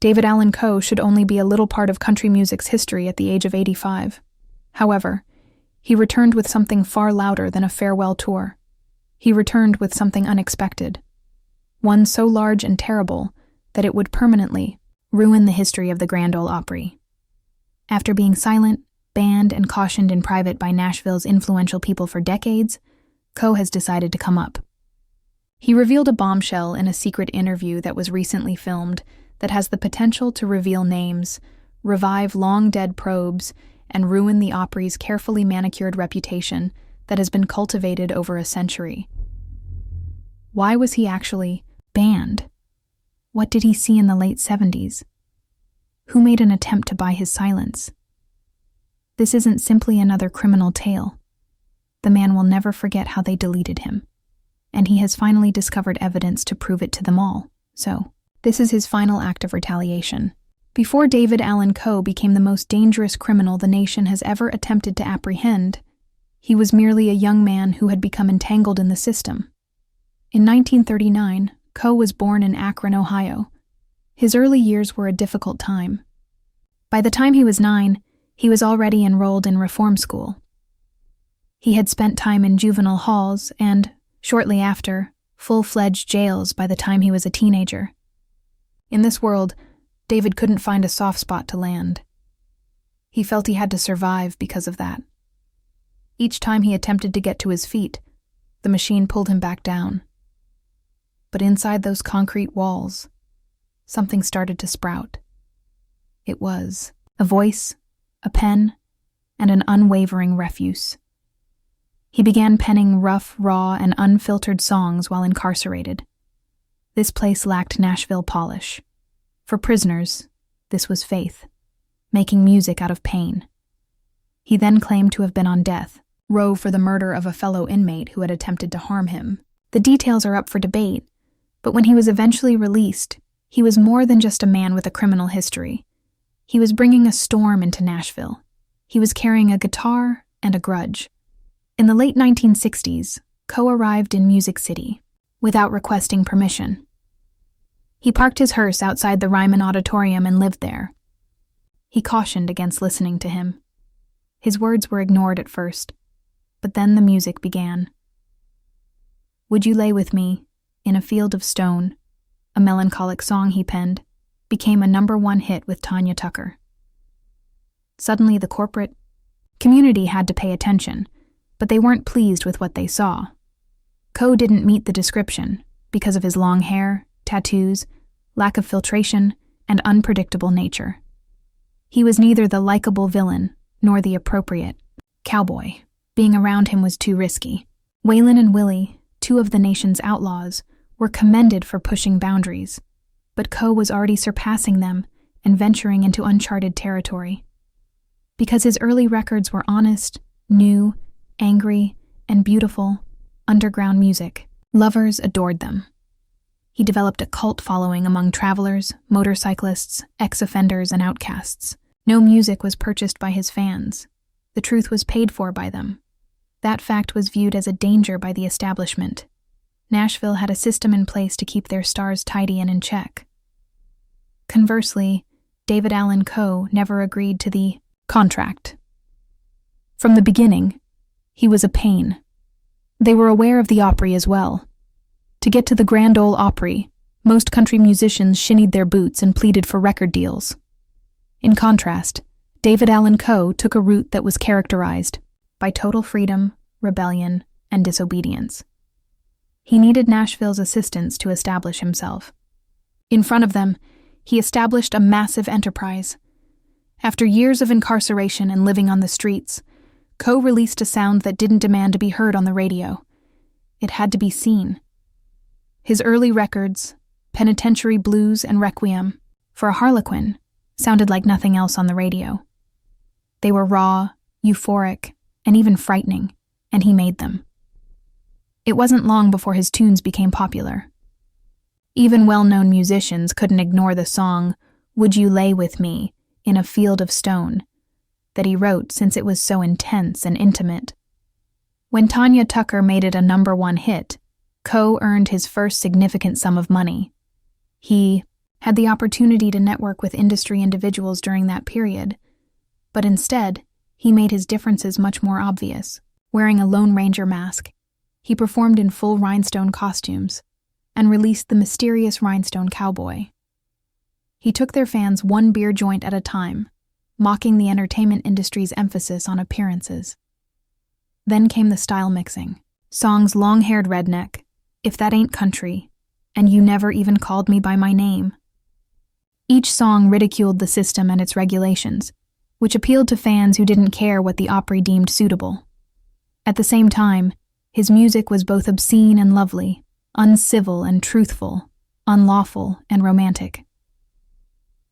David Allan Coe should only be a little part of country music's history at the age of 85. However, he returned with something far louder than a farewell tour. He returned with something unexpected. One so large and terrible that it would permanently ruin the history of the Grand Ole Opry. After being silent, banned, and cautioned in private by Nashville's influential people for decades, Coe has decided to come up. He revealed a bombshell in a secret interview that was recently filmed that has the potential to reveal names, revive long-dead probes, and ruin the Opry's carefully manicured reputation that has been cultivated over a century. Why was he actually banned? What did he see in the late 70s? Who made an attempt to buy his silence? This isn't simply another criminal tale. The man will never forget how they deleted him, and he has finally discovered evidence to prove it to them all. So, this is his final act of retaliation. Before David Allan Coe became the most dangerous criminal the nation has ever attempted to apprehend, he was merely a young man who had become entangled in the system. In 1939, Coe was born in Akron, Ohio. His early years were a difficult time. By the time he was 9, he was already enrolled in reform school. He had spent time in juvenile halls and, shortly after, full-fledged jails by the time he was a teenager. In this world, David couldn't find a soft spot to land. He felt he had to survive because of that. Each time he attempted to get to his feet, the machine pulled him back down. But inside those concrete walls, something started to sprout. It was a voice, a pen, and an unwavering refuse. He began penning rough, raw, and unfiltered songs while incarcerated. This place lacked Nashville polish. For prisoners, this was faith, making music out of pain. He then claimed to have been on death row for the murder of a fellow inmate who had attempted to harm him. The details are up for debate, but when he was eventually released, he was more than just a man with a criminal history. He was bringing a storm into Nashville. He was carrying a guitar and a grudge. In the late 1960s, Coe arrived in Music City without requesting permission. He parked his hearse outside the Ryman Auditorium and lived there. He cautioned against listening to him. His words were ignored at first, but then the music began. Would You Lay With Me, in a Field of Stone, a melancholic song he penned, became a #1 hit with Tanya Tucker. Suddenly the corporate community had to pay attention, but they weren't pleased with what they saw. Coe didn't meet the description because of his long hair, tattoos, lack of filtration, and unpredictable nature. He was neither the likable villain nor the appropriate cowboy. Being around him was too risky. Waylon and Willie, two of the nation's outlaws, were commended for pushing boundaries, but Coe was already surpassing them and venturing into uncharted territory. Because his early records were honest, new, angry, and beautiful, underground music, lovers adored them. He developed a cult following among travelers, motorcyclists, ex-offenders, and outcasts. No music was purchased by his fans. The truth was paid for by them. That fact was viewed as a danger by the establishment. Nashville had a system in place to keep their stars tidy and in check. Conversely, David Allan Coe never agreed to the contract. From the beginning, he was a pain. They were aware of the Opry as well. To get to the Grand Ole Opry, most country musicians shinnied their boots and pleaded for record deals. In contrast, David Allan Coe took a route that was characterized by total freedom, rebellion, and disobedience. He needed Nashville's assistance to establish himself. In front of them, he established a massive enterprise. After years of incarceration and living on the streets, Coe released a sound that didn't demand to be heard on the radio. It had to be seen. His early records, Penitentiary Blues and Requiem, for a Harlequin, sounded like nothing else on the radio. They were raw, euphoric, and even frightening, and he made them. It wasn't long before his tunes became popular. Even well-known musicians couldn't ignore the song, Would You Lay With Me, in a Field of Stone, that he wrote since it was so intense and intimate. When Tanya Tucker made it a #1 hit, Coe earned his first significant sum of money. He had the opportunity to network with industry individuals during that period, but instead, he made his differences much more obvious. Wearing a Lone Ranger mask, he performed in full rhinestone costumes and released the mysterious Rhinestone Cowboy. He took their fans one beer joint at a time, mocking the entertainment industry's emphasis on appearances. Then came the style mixing. Songs Long-Haired Redneck, If That Ain't Country, and You Never Even Called Me By My Name. Each song ridiculed the system and its regulations, which appealed to fans who didn't care what the Opry deemed suitable. At the same time, his music was both obscene and lovely, uncivil and truthful, unlawful and romantic.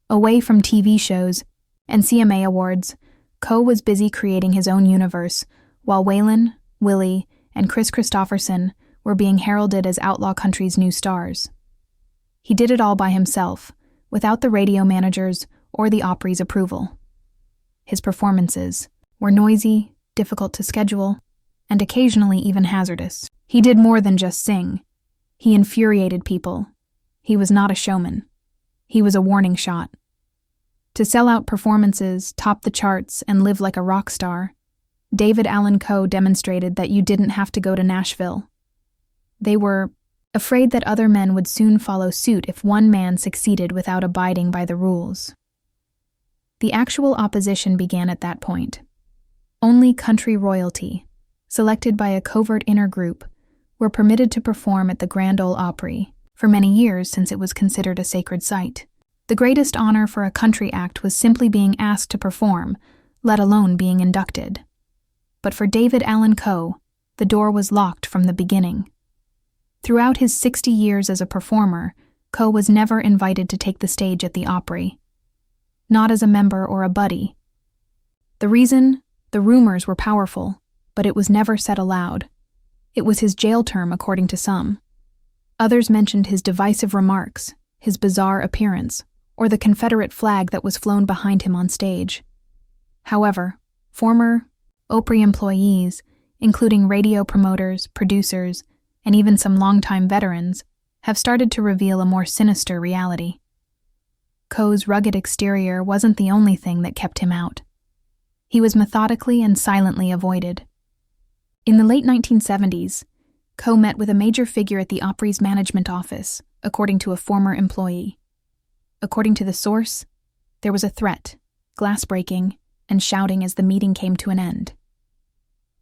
Away from TV shows and CMA awards, Coe was busy creating his own universe, while Waylon, Willie, and Chris Christopherson were being heralded as outlaw country's new stars. He did it all by himself, without the radio managers or the Opry's approval. His performances were noisy, difficult to schedule, and occasionally even hazardous. He did more than just sing. He infuriated people. He was not a showman. He was a warning shot. To sell out performances, top the charts, and live like a rock star, Allan Coe demonstrated that you didn't have to go to Nashville. They were afraid that other men would soon follow suit if one man succeeded without abiding by the rules. The actual opposition began at that point. Only country royalty, selected by a covert inner group, were permitted to perform at the Grand Ole Opry, for many years since it was considered a sacred site. The greatest honor for a country act was simply being asked to perform, let alone being inducted. But for Allan Coe, the door was locked from the beginning. Throughout his 60 years as a performer, Coe was never invited to take the stage at the Opry. Not as a member or a buddy. The reason? The rumors were powerful, but it was never said aloud. It was his jail term, according to some. Others mentioned his divisive remarks, his bizarre appearance, or the Confederate flag that was flown behind him on stage. However, former Opry employees, including radio promoters, producers, and even some longtime veterans, have started to reveal a more sinister reality. Coe's rugged exterior wasn't the only thing that kept him out. He was methodically and silently avoided. In the late 1970s, Coe met with a major figure at the Opry's management office, according to a former employee. According to the source, there was a threat, glass breaking, and shouting as the meeting came to an end.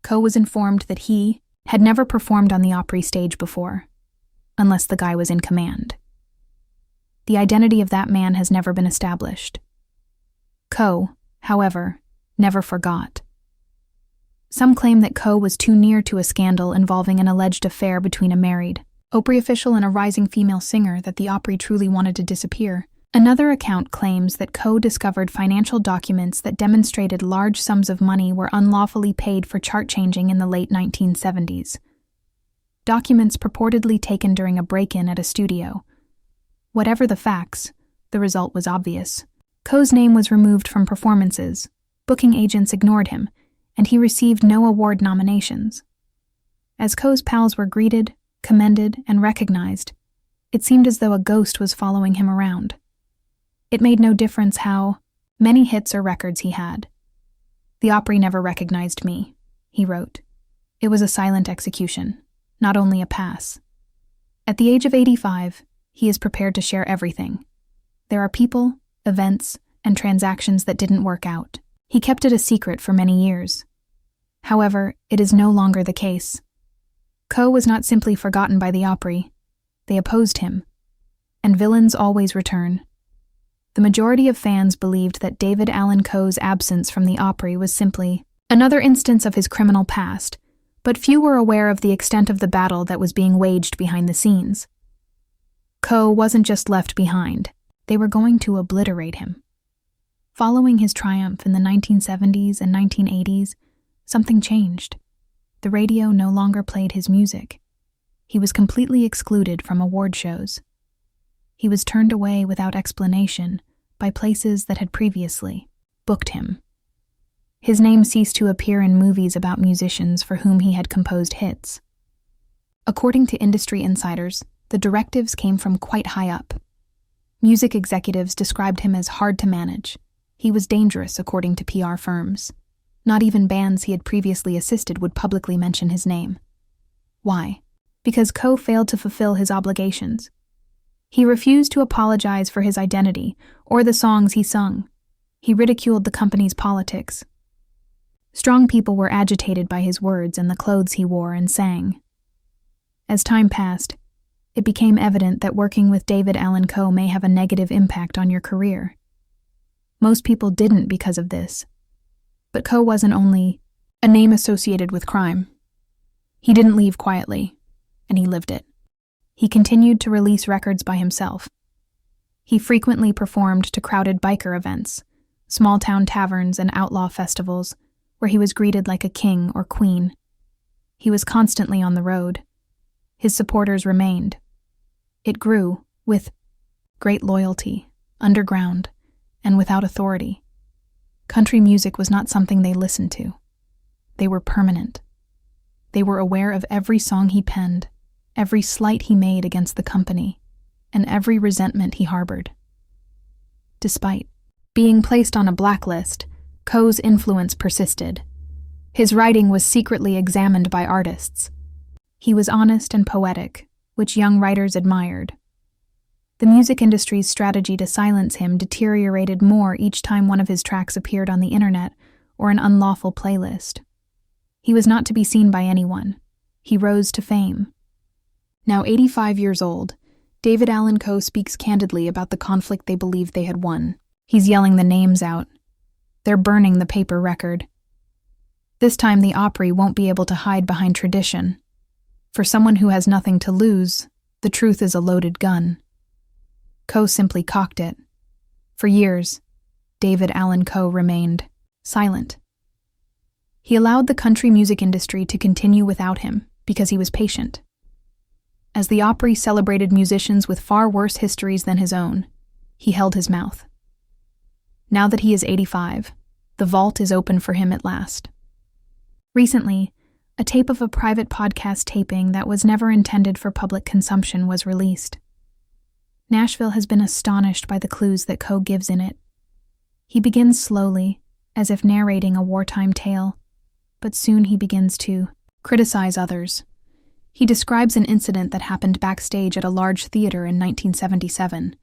Coe was informed that he had never performed on the Opry stage before, unless the guy was in command. The identity of that man has never been established. Coe, however, never forgot. Some claim that Coe was too near to a scandal involving an alleged affair between a married Opry official and a rising female singer that the Opry truly wanted to disappear. Another account claims that Coe discovered financial documents that demonstrated large sums of money were unlawfully paid for chart changing in the late 1970s. Documents purportedly taken during a break-in at a studio. Whatever the facts, the result was obvious. Coe's name was removed from performances, booking agents ignored him, and he received no award nominations. As Coe's pals were greeted, commended, and recognized, it seemed as though a ghost was following him around. It made no difference how many hits or records he had. "The Opry never recognized me," he wrote. "It was a silent execution, not only a pass." At the age of 85, he is prepared to share everything. There are people, events, and transactions that didn't work out. He kept it a secret for many years. However, it is no longer the case. Coe was not simply forgotten by the Opry. They opposed him. And villains always return. The majority of fans believed that Allan Coe's absence from the Opry was simply another instance of his criminal past, but few were aware of the extent of the battle that was being waged behind the scenes. Coe wasn't just left behind. They were going to obliterate him. Following his triumph in the 1970s and 1980s, something changed. The radio no longer played his music. He was completely excluded from award shows. He was turned away without explanation by places that had previously booked him. His name ceased to appear in movies about musicians for whom he had composed hits. According to industry insiders, the directives came from quite high up. Music executives described him as hard to manage. He was dangerous, according to PR firms. Not even bands he had previously assisted would publicly mention his name. Why? Because Coe failed to fulfill his obligations. He refused to apologize for his identity or the songs he sung. He ridiculed the company's politics. Strong people were agitated by his words and the clothes he wore and sang. As time passed, it became evident that working with Allan Coe may have a negative impact on your career. Most people didn't because of this. But Coe wasn't only a name associated with crime. He didn't leave quietly, and he lived it. He continued to release records by himself. He frequently performed to crowded biker events, small-town taverns, and outlaw festivals, where he was greeted like a king or queen. He was constantly on the road. His supporters remained. It grew with great loyalty, underground, and without authority. Country music was not something they listened to. They were permanent. They were aware of every song he penned, every slight he made against the company, and every resentment he harbored. Despite being placed on a blacklist, Coe's influence persisted. His writing was secretly examined by artists. He was honest and poetic, which young writers admired. The music industry's strategy to silence him deteriorated more each time one of his tracks appeared on the internet or an unlawful playlist. He was not to be seen by anyone. He rose to fame. Now 85 years old, Allan Coe speaks candidly about the conflict they believed they had won. He's yelling the names out. They're burning the paper record. This time the Opry won't be able to hide behind tradition. For someone who has nothing to lose, the truth is a loaded gun. Coe simply cocked it. For years, Allan Coe remained silent. He allowed the country music industry to continue without him because he was patient. As the Opry celebrated musicians with far worse histories than his own, he held his mouth. Now that he is 85, the vault is open for him at last. Recently, a tape of a private podcast taping that was never intended for public consumption was released. Nashville has been astonished by the clues that Coe gives in it. He begins slowly, as if narrating a wartime tale, but soon he begins to criticize others. He describes an incident that happened backstage at a large theater in 1977.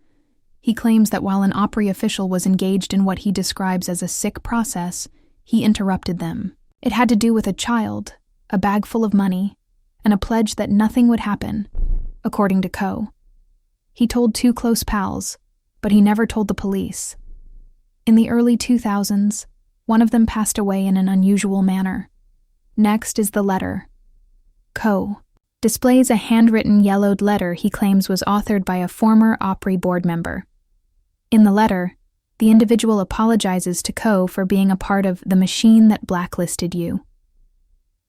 He claims that while an Opry official was engaged in what he describes as a sick process, he interrupted them. It had to do with a child, a bag full of money, and a pledge that nothing would happen, according to Coe. He told two close pals, but he never told the police. In the early 2000s, one of them passed away in an unusual manner. Next is the letter. Coe displays a handwritten yellowed letter he claims was authored by a former Opry board member. In the letter, the individual apologizes to Coe for being a part of the machine that blacklisted you.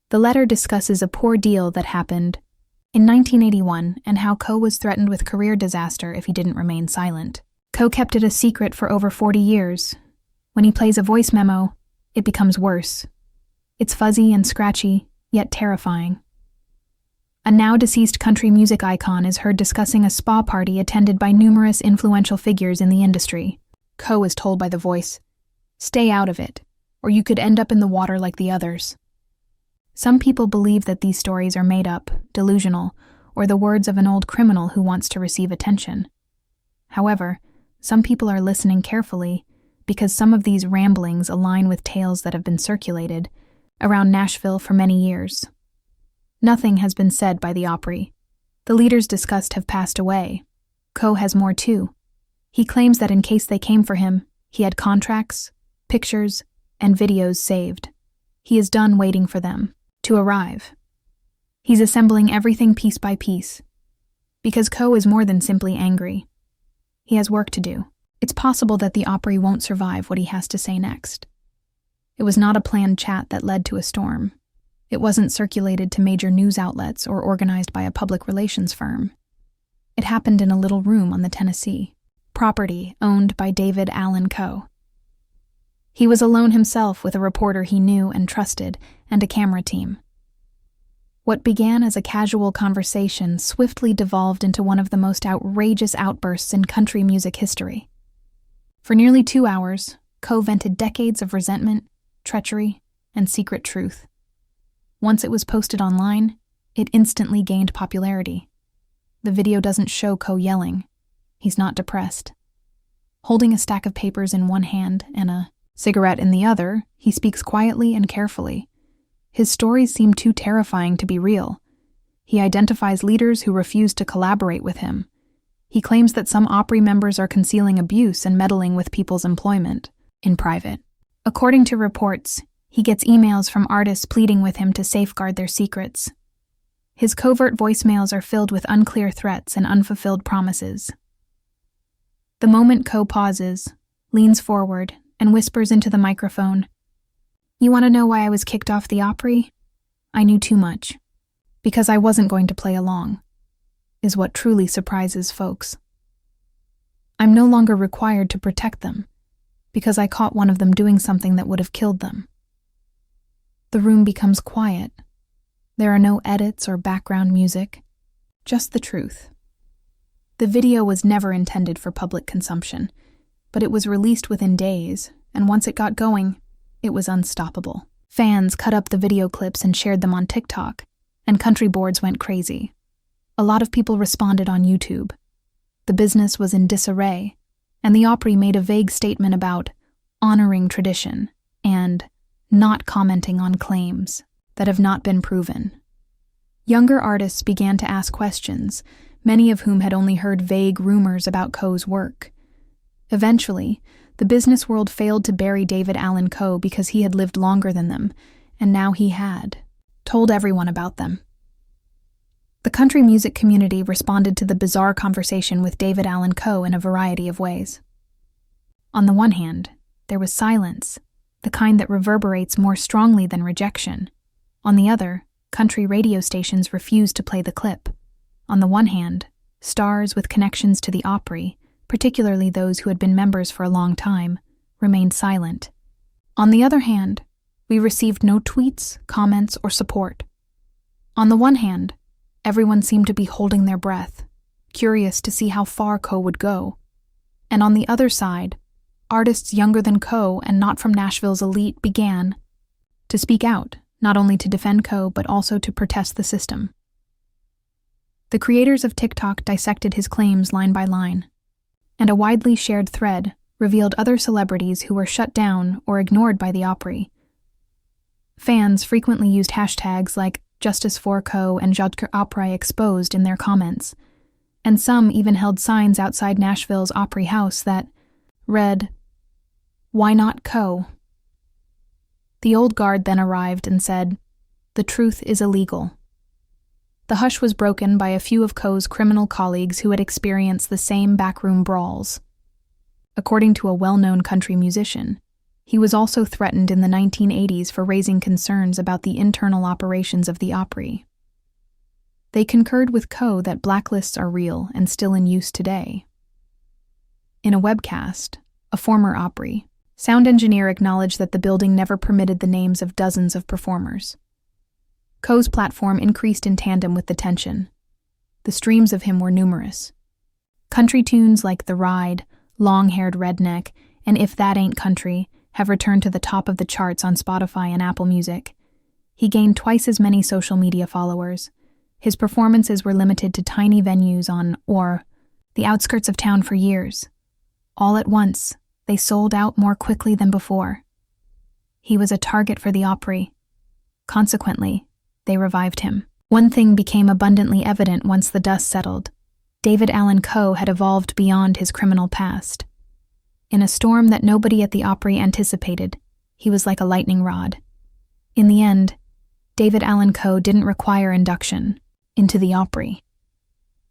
The letter discusses a poor deal that happened in 1981 and how Coe was threatened with career disaster if he didn't remain silent. Coe kept it a secret for over 40 years. When he plays a voice memo, it becomes worse. It's fuzzy and scratchy, yet terrifying. A now-deceased country music icon is heard discussing a spa party attended by numerous influential figures in the industry. Coe is told by the voice, "Stay out of it, or you could end up in the water like the others." Some people believe that these stories are made up, delusional, or the words of an old criminal who wants to receive attention. However, some people are listening carefully because some of these ramblings align with tales that have been circulated around Nashville for many years. Nothing has been said by the Opry. The leaders discussed have passed away. Coe has more too. He claims that in case they came for him, he had contracts, pictures, and videos saved. He is done waiting for them to arrive. He's assembling everything piece by piece. Because Coe is more than simply angry. He has work to do. It's possible that the Opry won't survive what he has to say next. It was not a planned chat that led to a storm. It wasn't circulated to major news outlets or organized by a public relations firm. It happened in a little room on the Tennessee, property owned by Allan Coe. He was alone himself with a reporter he knew and trusted and a camera team. What began as a casual conversation swiftly devolved into one of the most outrageous outbursts in country music history. For nearly 2 hours, Coe vented decades of resentment, treachery, and secret truth. Once it was posted online, it instantly gained popularity. The video doesn't show Coe yelling. He's not depressed. Holding a stack of papers in one hand and a cigarette in the other, he speaks quietly and carefully. His stories seem too terrifying to be real. He identifies leaders who refuse to collaborate with him. He claims that some Opry members are concealing abuse and meddling with people's employment in private. According to reports, he gets emails from artists pleading with him to safeguard their secrets. His covert voicemails are filled with unclear threats and unfulfilled promises. The moment Coe pauses, leans forward, and whispers into the microphone, "You want to know why I was kicked off the Opry? I knew too much. Because I wasn't going to play along," is what truly surprises folks. "I'm no longer required to protect them, because I caught one of them doing something that would have killed them." The room becomes quiet. There are no edits or background music, just the truth. The video was never intended for public consumption, but it was released within days, and once it got going, it was unstoppable. Fans cut up the video clips and shared them on TikTok, and country boards went crazy. A lot of people responded on YouTube. The business was in disarray, and the Opry made a vague statement about honoring tradition and not commenting on claims that have not been proven. Younger artists began to ask questions, many of whom had only heard vague rumors about Coe's work. Eventually, the business world failed to bury David Allan Coe because he had lived longer than them, and now he had told everyone about them. The country music community responded to the bizarre conversation with David Allan Coe in a variety of ways. On the one hand, there was silence, the kind that reverberates more strongly than rejection. On the other, country radio stations refused to play the clip. On the one hand, stars with connections to the Opry, particularly those who had been members for a long time, remained silent. On the other hand, we received no tweets, comments, or support. On the one hand, everyone seemed to be holding their breath, curious to see how far Coe would go. And on the other side, artists younger than Coe and not from Nashville's elite began to speak out, not only to defend Coe but also to protest the system. The creators of TikTok dissected his claims line by line, and a widely shared thread revealed other celebrities who were shut down or ignored by the Opry. Fans frequently used hashtags like Justice for Coe and Jodhpur Opry exposed in their comments, and some even held signs outside Nashville's Opry house that read, "Why not Coe?" The old guard then arrived and said, "The truth is illegal." The hush was broken by a few of Coe's criminal colleagues who had experienced the same backroom brawls. According to a well-known country musician, he was also threatened in the 1980s for raising concerns about the internal operations of the Opry. They concurred with Coe that blacklists are real and still in use today. In a webcast, a former Opry sound engineer acknowledged that the building never permitted the names of dozens of performers. Coe's platform increased in tandem with the tension. The streams of him were numerous. Country tunes like The Ride, Long-Haired Redneck, and If That Ain't Country have returned to the top of the charts on Spotify and Apple Music. He gained twice as many social media followers. His performances were limited to tiny venues on the outskirts of town for years. All at once, they sold out more quickly than before. He was a target for the Opry. Consequently, they revived him. One thing became abundantly evident once the dust settled. David Allan Coe had evolved beyond his criminal past. In a storm that nobody at the Opry anticipated, he was like a lightning rod. In the end, David Allan Coe didn't require induction into the Opry.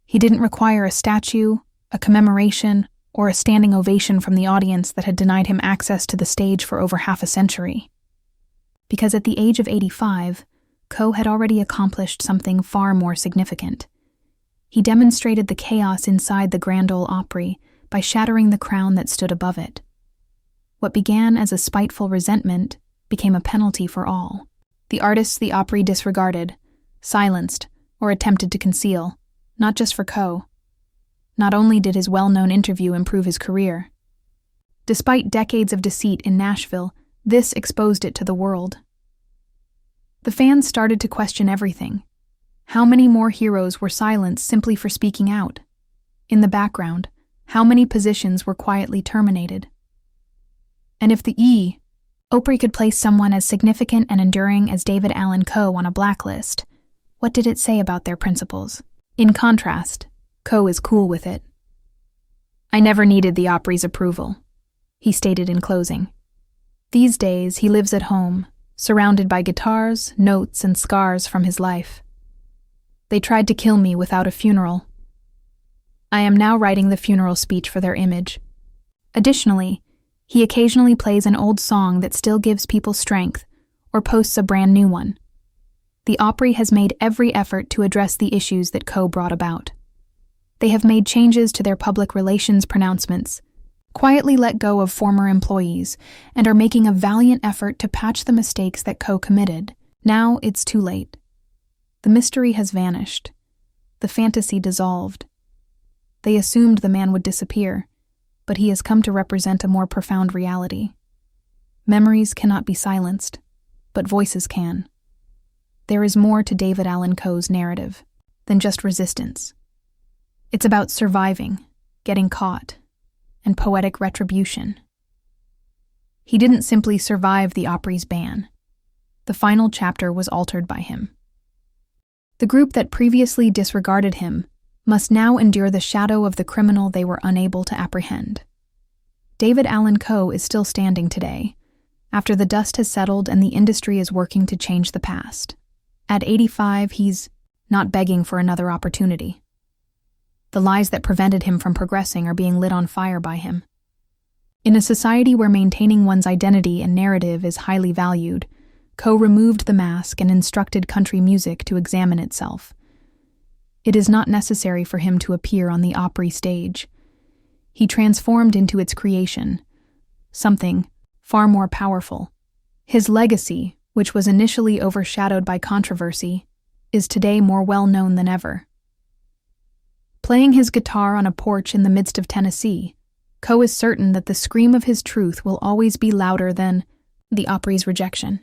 He didn't require a statue, a commemoration, or a standing ovation from the audience that had denied him access to the stage for over half a century. Because at the age of 85, Coe had already accomplished something far more significant. He demonstrated the chaos inside the Grand Ole Opry by shattering the crown that stood above it. What began as a spiteful resentment became a penalty for all. The artists the Opry disregarded silenced, or attempted to conceal, not just for Coe. Not only did his well-known interview improve his career, despite decades of deceit in Nashville, this exposed it to the world. The fans started to question everything. How many more heroes were silenced simply for speaking out? In the background, how many positions were quietly terminated? And if the Opry could place someone as significant and enduring as David Allan Coe on a blacklist, what did it say about their principles? In contrast, Coe is cool with it. "I never needed the Opry's approval," he stated in closing. These days, he lives at home, surrounded by guitars, notes, and scars from his life. "They tried to kill me without a funeral. I am now writing the funeral speech for their image." Additionally, he occasionally plays an old song that still gives people strength or posts a brand new one. The Opry has made every effort to address the issues that Coe brought about. They have made changes to their public relations pronouncements, quietly let go of former employees, and are making a valiant effort to patch the mistakes that Coe committed. Now it's too late. The mystery has vanished. The fantasy dissolved. They assumed the man would disappear, but he has come to represent a more profound reality. Memories cannot be silenced, but voices can. There is more to David Allan Coe's narrative than just resistance. It's about surviving, getting caught, and poetic retribution. He didn't simply survive the Opry's ban. The final chapter was altered by him. The group that previously disregarded him must now endure the shadow of the criminal they were unable to apprehend. David Allan Coe is still standing today, after the dust has settled and the industry is working to change the past. At 85, he's not begging for another opportunity. The lies that prevented him from progressing are being lit on fire by him. In a society where maintaining one's identity and narrative is highly valued, Coe removed the mask and instructed country music to examine itself. It is not necessary for him to appear on the Opry stage. He transformed into its creation, something far more powerful. His legacy, which was initially overshadowed by controversy, is today more well-known than ever. Playing his guitar on a porch in the midst of Tennessee, Coe is certain that the scream of his truth will always be louder than the Opry's rejection.